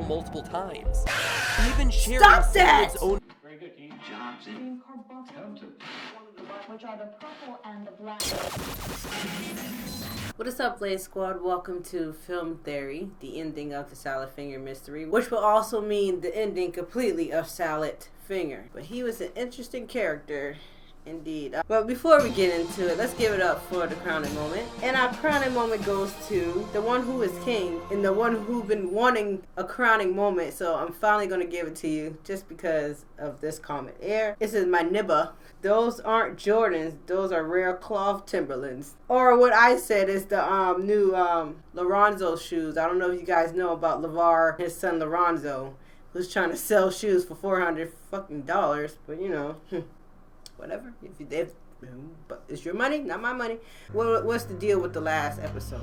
multiple times. Even sharing Stop that! Salad's own... Very good, Dean. Which are the purple and the black. What is up, Blaze Squad? Welcome to Film Theory, the ending of the Salad Finger mystery, which will also mean the ending completely of Salad Finger. But he was an interesting character, indeed. But before we get into it, let's give it up for the crowning moment. And our crowning moment goes to the one who is king and the one who's been wanting a crowning moment. So I'm finally going to give it to you just because of this comment here. This is my nibba. Those aren't Jordans. Those are rare cloth Timberlands. Or what I said is the new Lorenzo shoes. I don't know if you guys know about LeVar, his son Lorenzo, who's trying to sell shoes for $400 fucking dollars. But you know, whatever. But it's your money, not my money. What's the deal with the last episode?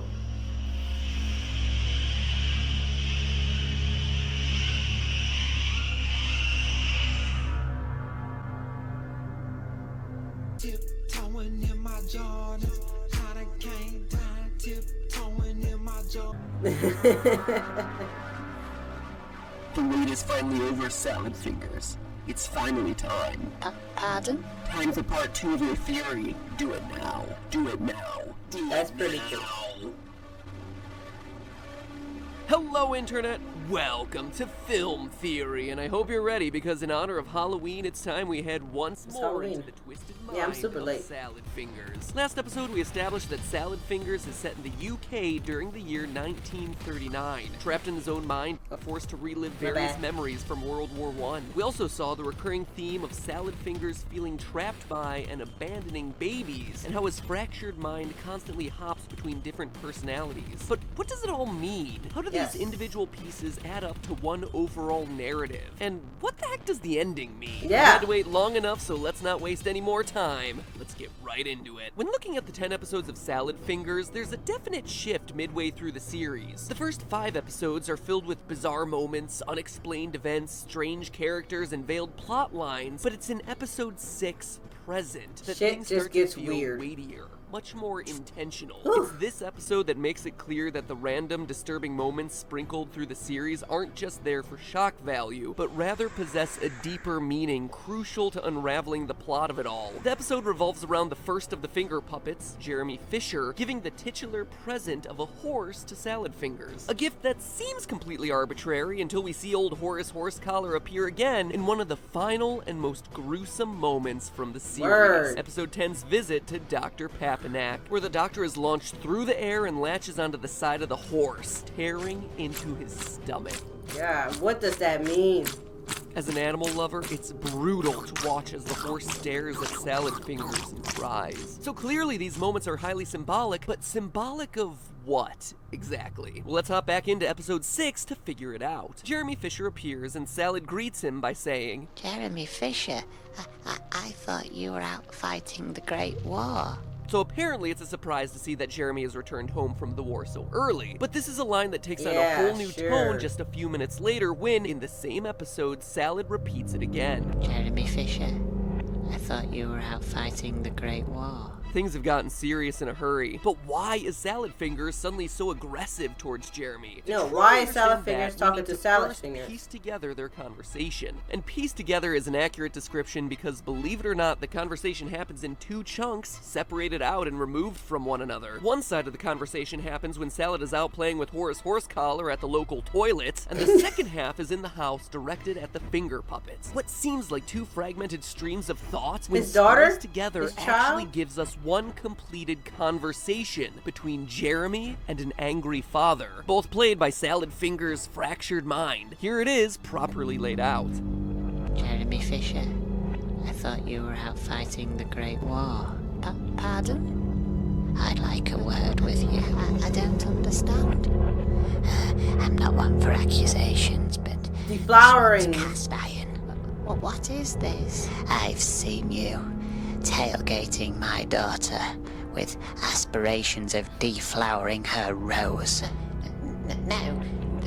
Tiptoeing in my Jordan, I came down, tiptoeing in my Jordan. The wait is finally over, Salad Fingers. It's finally time. Pardon? Time for part 2 of your theory. Do it now. Do it now. That's pretty cool. Hello, Internet! Welcome to Film Theory, and I hope you're ready because in honor of Halloween, it's time we head once more into the twisted mind I'm super late. of Salad Fingers. Last episode, we established that Salad Fingers is set in the UK during the year 1939. Trapped in his own mind, forced to relive various memories from World War I. We also saw the recurring theme of Salad Fingers feeling trapped by and abandoning babies, and how his fractured mind constantly hops between different personalities. But what does it all mean? How do these individual pieces add up to one overall narrative? And what the heck does the ending mean? Yeah. We had to wait long enough, so let's not waste any more time. Let's get right into it. When looking at the 10 episodes of Salad Fingers, there's a definite shift midway through the series. The first 5 episodes are filled with bizarre moments, unexplained events, strange characters, and veiled plot lines, but it's in episode 6, Present, that things start to feel weightier. Much more intentional. It's this episode that makes it clear that the random, disturbing moments sprinkled through the series aren't just there for shock value, but rather possess a deeper meaning crucial to unraveling the plot of it all. The episode revolves around the first of the finger puppets, Jeremy Fisher, giving the titular present of a horse to Salad Fingers. A gift that seems completely arbitrary until we see old Horace Horsecollar appear again in one of the final and most gruesome moments from the series. Episode 10's visit to Dr. Papanak, where the doctor is launched through the air and latches onto the side of the horse, tearing into his stomach. Yeah, what does that mean? As an animal lover, it's brutal to watch as the horse stares at Salad Fingers and cries. So clearly these moments are highly symbolic, but symbolic of what exactly? Well, let's hop back into episode 6 to figure it out. Jeremy Fisher appears and Salad greets him by saying, Jeremy Fisher, I thought you were out fighting the Great War. So apparently it's a surprise to see that Jeremy has returned home from the war so early. But this is a line that takes on a whole new tone just a few minutes later when, in the same episode, Salad repeats it again. Jeremy Fisher, I thought you were out fighting the Great War. Things have gotten serious in a hurry. But why is Salad Fingers suddenly so aggressive towards Jeremy? No, why is Salad Fingers talking to Salad Fingers? Piece together their conversation. And piece together is an accurate description because, believe it or not, the conversation happens in 2 chunks, separated out and removed from one another. One side of the conversation happens when Salad is out playing with Horace Horsecollar at the local toilet, and the second half is in the house directed at the finger puppets. What seems like 2 fragmented streams of thoughts when spliced together actually gives us one completed conversation between Jeremy and an angry father, both played by Salad Fingers' fractured mind. Here it is, properly laid out. Jeremy Fisher, I thought you were out fighting the Great War. Pardon? I'd like a word with you. I don't understand. I'm not one for accusations, but deflowering. Cast iron. Well, what is this? I've seen you tailgating my daughter with aspirations of deflowering her rose. No,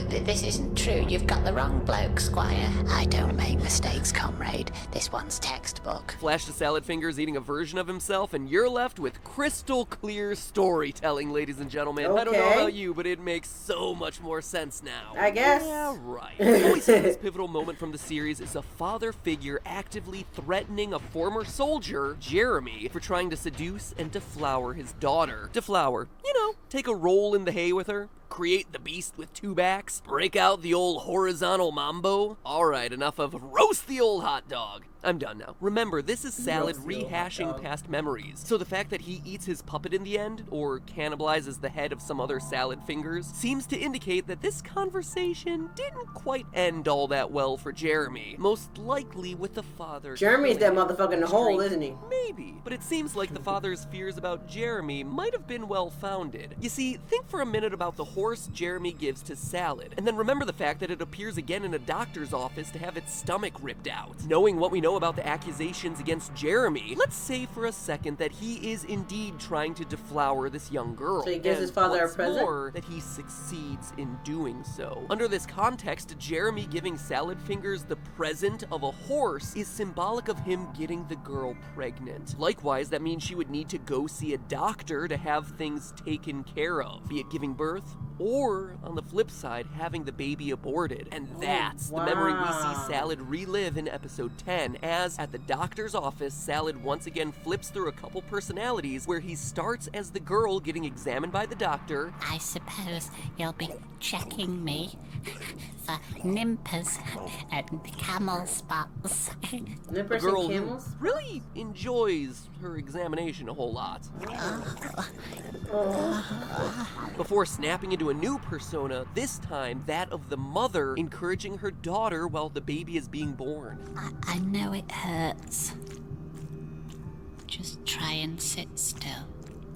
This isn't true. You've got the wrong bloke, Squire. I don't make mistakes, comrade. This one's textbook. Flash to Salad Fingers eating a version of himself, and you're left with crystal clear storytelling, ladies and gentlemen. I don't know Okay. about you, but it makes so much more sense now. I guess. Yeah, right. What we see in this pivotal moment from the series is a father figure actively threatening a former soldier, Jeremy, for trying to seduce and deflower his daughter. Deflower, you know, take a roll in the hay with her, create the beast with two backs, break out the old horizontal mambo. All right, enough of roast the old hot dog. I'm done now. Remember, this is Salad Roast the old hot rehashing dog. past memories. So the fact that he eats his puppet in the end, or cannibalizes the head of some other Salad Fingers, seems to indicate that this conversation didn't quite end all that well for Jeremy. Most likely with the father. Jeremy's that killing motherfucker in the him. hole, isn't he? Maybe, but it seems like the father's fears about Jeremy might have been well-founded. You see, think for a minute about the horse Jeremy gives to Salad, and then remember the fact that it appears again in a doctor's office to have its stomach ripped out. Knowing what we know about the accusations against Jeremy, let's say for a second that he is indeed trying to deflower this young girl. So he gives his And father a what's present? more, that he succeeds in doing so. Under this context, Jeremy giving Salad Fingers the present of a horse is symbolic of him getting the girl pregnant. Likewise, that means she would need to go see a doctor to have things taken care of, be it giving birth or, on the flip side, having the baby aborted. And that's the memory we see wow. Salad relive in episode 10, as at the doctor's office, Salad once again flips through a couple personalities where he starts as the girl getting examined by the doctor, I suppose you'll be checking me for nimpers and camel spots. Nippers girl and who camels? really enjoys her examination a whole lot. Before snapping into a new persona, this time that of the mother encouraging her daughter while the baby is being born. I know it hurts. Just try and sit still.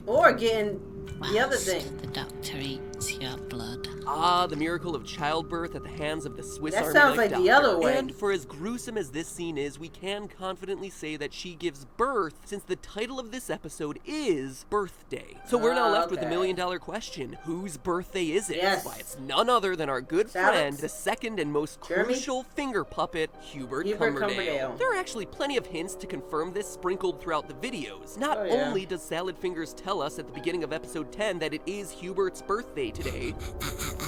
Or getting the other whilst thing. The doctor eats your blood. Ah, the miracle of childbirth at the hands of the Swiss That Army sounds knife like the doctor. other way. And for as gruesome as this scene is, we can confidently say that she gives birth, since the title of this episode is Birthday. So we're now left with the Okay. million-dollar question: whose birthday is it? Yes. Why, it's none other than our good Salad's. friend, the second and most Jeremy? crucial finger puppet, Hubert Hubert Cumberdale. Cumberdale. There are actually plenty of hints to confirm this sprinkled throughout the videos. Not Oh, yeah. only does Salad Fingers tell us at the beginning of episode 10 that it is Hubert's birthday today,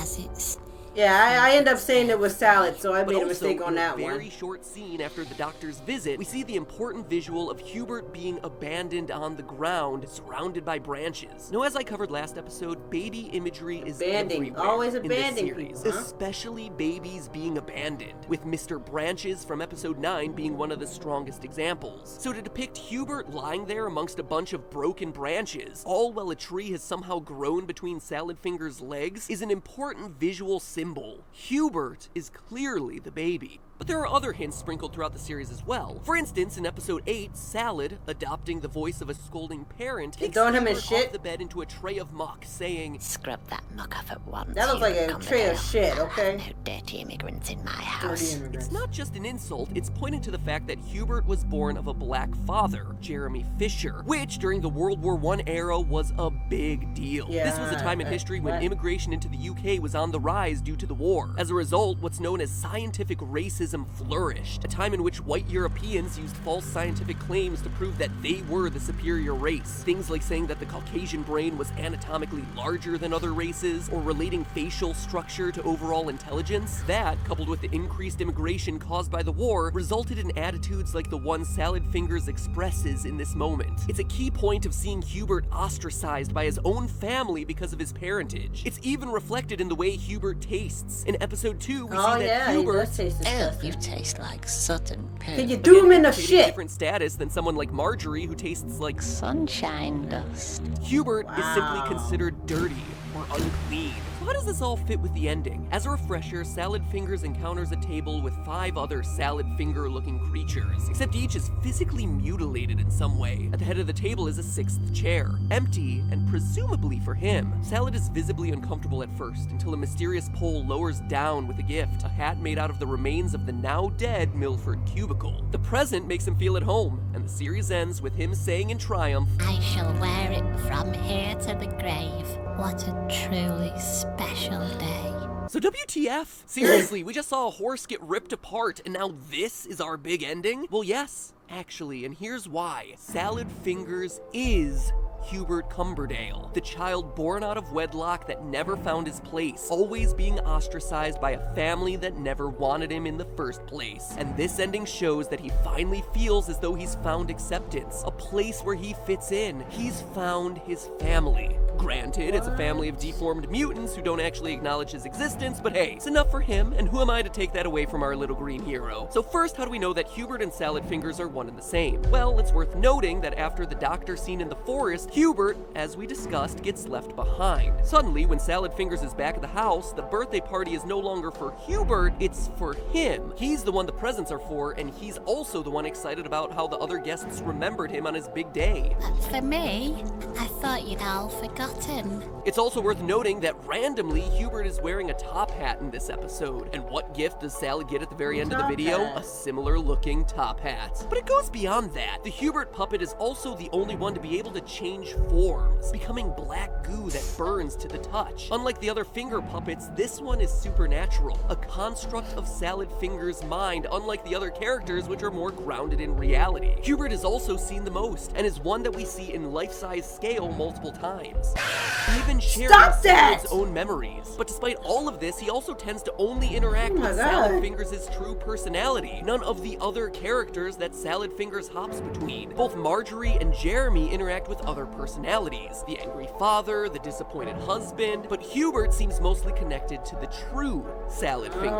As it's Yeah, I end up saying it was salad, so I but made a also, mistake on in that a very one. short scene after the doctor's visit, we see the important visual of Hubert being abandoned on the ground, surrounded by branches. Now, as I covered last episode, baby imagery is Abandoned. everywhere Always in this abandoning series, people, huh? especially babies being abandoned, with Mr. Branches from episode 9 being one of the strongest examples. So to depict Hubert lying there amongst a bunch of broken branches, all while a tree has somehow grown between Salad Finger's legs, is an important visual symbol. Hubert is clearly the baby. But there are other hints sprinkled throughout the series as well. For instance, in episode 8, Salad, adopting the voice of a scolding parent, takes throwing him in Hubert shit? off the bed into a tray of muck, saying, Scrub that muck off at once. That looks like a Hubert tray of Cumberdale. shit, okay? No dirty immigrants in my Dirty house. immigrants. It's not just an insult, it's pointing to the fact that Hubert was born of a black father, Jeremy Fisher, which during the World War I era was a big deal. This was a time in history when what? immigration into the UK was on the rise due to the war. As a result, what's known as scientific racism flourished, a time in which white Europeans used false scientific claims to prove that they were the superior race. Things like saying that the Caucasian brain was anatomically larger than other races, or relating facial structure to overall intelligence. That, coupled with the increased immigration caused by the war, resulted in attitudes like the one Salad Fingers expresses in this moment. It's a key point of seeing Hubert ostracized by his own family because of his parentage. It's even reflected in the way Hubert tastes. In episode 2, we Oh see that yeah, he Hubert does taste Ew, disgusting. you taste like Sutton Can poo. you do him in the indicating a shit? different status than someone like Marjorie, who tastes like Sunshine dust. Hubert is simply Wow. considered dirty or unclean. So how does this all fit with the ending? As a refresher, Salad Fingers encounters a table with 5 other salad finger-looking creatures, except each is physically mutilated in some way. At the head of the table is a 6th chair, empty and presumably for him. Salad is visibly uncomfortable at first, until a mysterious pole lowers down with a gift, a hat made out of the remains of the now dead Milford cubicle. The present makes him feel at home, and the series ends with him saying in triumph, I shall wear it from here to the grave. What a truly special day. So WTF? Seriously, we just saw a horse get ripped apart, and now this is our big ending? Well, yes, actually, and here's why. Salad Fingers is Hubert Cumberdale, the child born out of wedlock that never found his place, always being ostracized by a family that never wanted him in the first place. And this ending shows that he finally feels as though he's found acceptance, a place where he fits in. He's found his family. Granted, it's a family of deformed mutants who don't actually acknowledge his existence, but hey, it's enough for him, and who am I to take that away from our little green hero? So first, how do we know that Hubert and Salad Fingers are one and the same? Well, it's worth noting that after the doctor scene in the forest, Hubert, as we discussed, gets left behind. Suddenly, when Salad Fingers is back at the house, the birthday party is no longer for Hubert, it's for him. He's the one the presents are for, and he's also the one excited about how the other guests remembered him on his big day. But for me, I thought you'd all forgotten. It's also worth noting that randomly, Hubert is wearing a top hat in this episode. And what gift does Salad get at the very end of the video? A similar looking top hat. But it goes beyond that. The Hubert puppet is also the only one to be able to change forms, becoming black goo that burns to the touch. Unlike the other finger puppets, this one is supernatural, a construct of Salad Fingers' mind, unlike the other characters which are more grounded in reality. Hubert is also seen the most, and is one that we see in life-size scale multiple times. He even shares Salad's own memories. But despite all of this, he also tends to only interact with Salad Fingers' true personality, none of the other characters that Salad Fingers hops between. Both Marjorie and Jeremy interact with other personalities, the angry father, the disappointed husband, but Hubert seems mostly connected to the true Salad Fingers.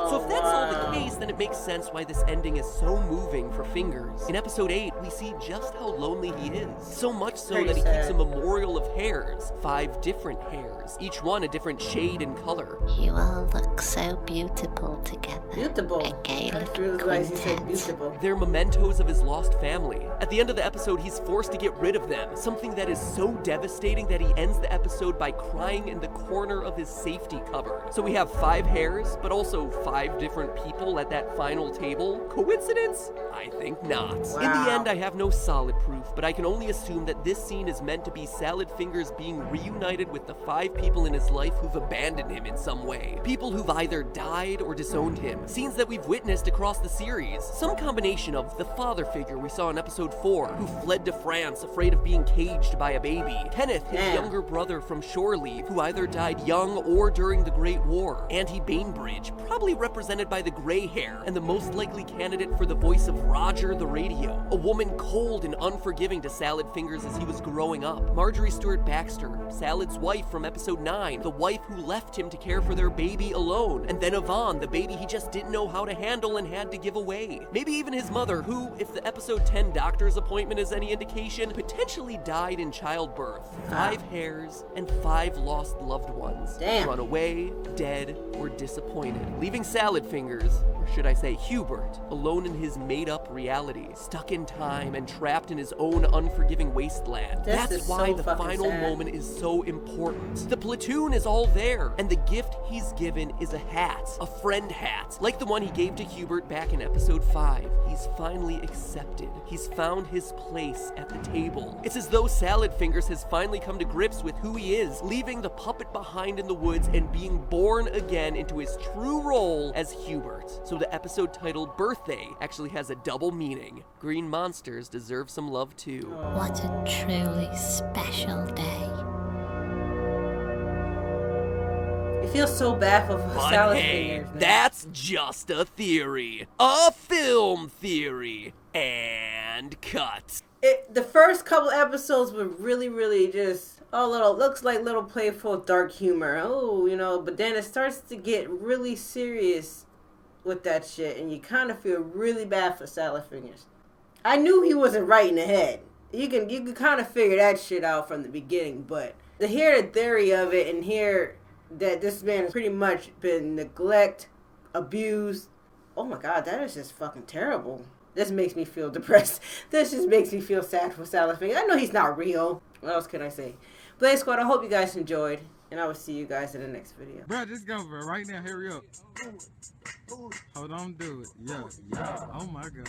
So if that's all the case, then it makes sense why this ending is so moving for Fingers. In episode 8, we see just how lonely he is, so much so that he keeps a memorial of hairs, 5 different hairs, each one a different shade and color. You all look so beautiful together. Beautiful. A gay I little realized you said quintet. beautiful. They're mementos of his lost family. At the end of the episode, he's forced to get rid of them, something that is so devastating that he ends the episode by crying in the corner of his safety cupboard. So we have 5 hairs, but also 5 different people at that final table. Coincidence? I think not. Wow. In the end, I have no solid proof, but I can only assume that this scene is meant to be Salad Fingers being reunited with the 5 people in his life who've abandoned him in some way. People who've either died or disowned him. Scenes that we've witnessed across the series. Some combination of the father figure we saw in episode 4, who fled to France afraid of being caged by a baby. Kenneth, his younger brother from shore leave, who either died young or during the Great War. Auntie Bainbridge, probably represented by the gray hair, and the most likely candidate for the voice of Roger the Radio. A woman cold and unforgiving to Salad Fingers as he was growing up. Marjorie Stewart Baxter, Salad's wife from episode 9, the wife who left him to care for their baby alone. And then Yvonne, the baby he just didn't know how to handle and had to give away. Maybe even his mother, who, if the episode 10 doctor's appointment is any indication, potentially died in childbirth. 5 hairs and 5 lost loved ones. Damn. Run away, dead, or disappointed. Leaving Salad Fingers, or should I say Hubert, alone in his made-up reality, stuck in time and trapped in his own unforgiving wasteland. That's why the final moment is so important. The platoon is all there, and the gift he's given is a hat, a friend hat, like the one he gave to Hubert back in episode 5. He's finally accepted. He's found his place at the table. It's as though Salad Fingers has finally come to grips with who he is, leaving the puppet behind in the woods and being born again into his true role as Hubert. So the episode titled Birthday actually has a double meaning. Green monsters deserve some love too. What a truly special day. It feels so bad for But Salad hey, Fingers. man. that's just a theory. A film theory. And cut. The first couple episodes were really just looks like little playful dark humor. But then it starts to get really serious with that shit, and you kind of feel really bad for Salad Fingers. I knew he wasn't right in the head. You can kind of figure that shit out from the beginning, but to hear the theory of it and hear that this man has pretty much been neglected, abused. Oh my god, that is just fucking terrible. This makes me feel depressed. This just makes me feel sad for Salad Fingers. I know he's not real. What else can I say? Blaze Squad, I hope you guys enjoyed, and I will see you guys in the next video. Bro, just go, bro. Right now, hurry up. Hold on, do it. Yeah. Oh my god.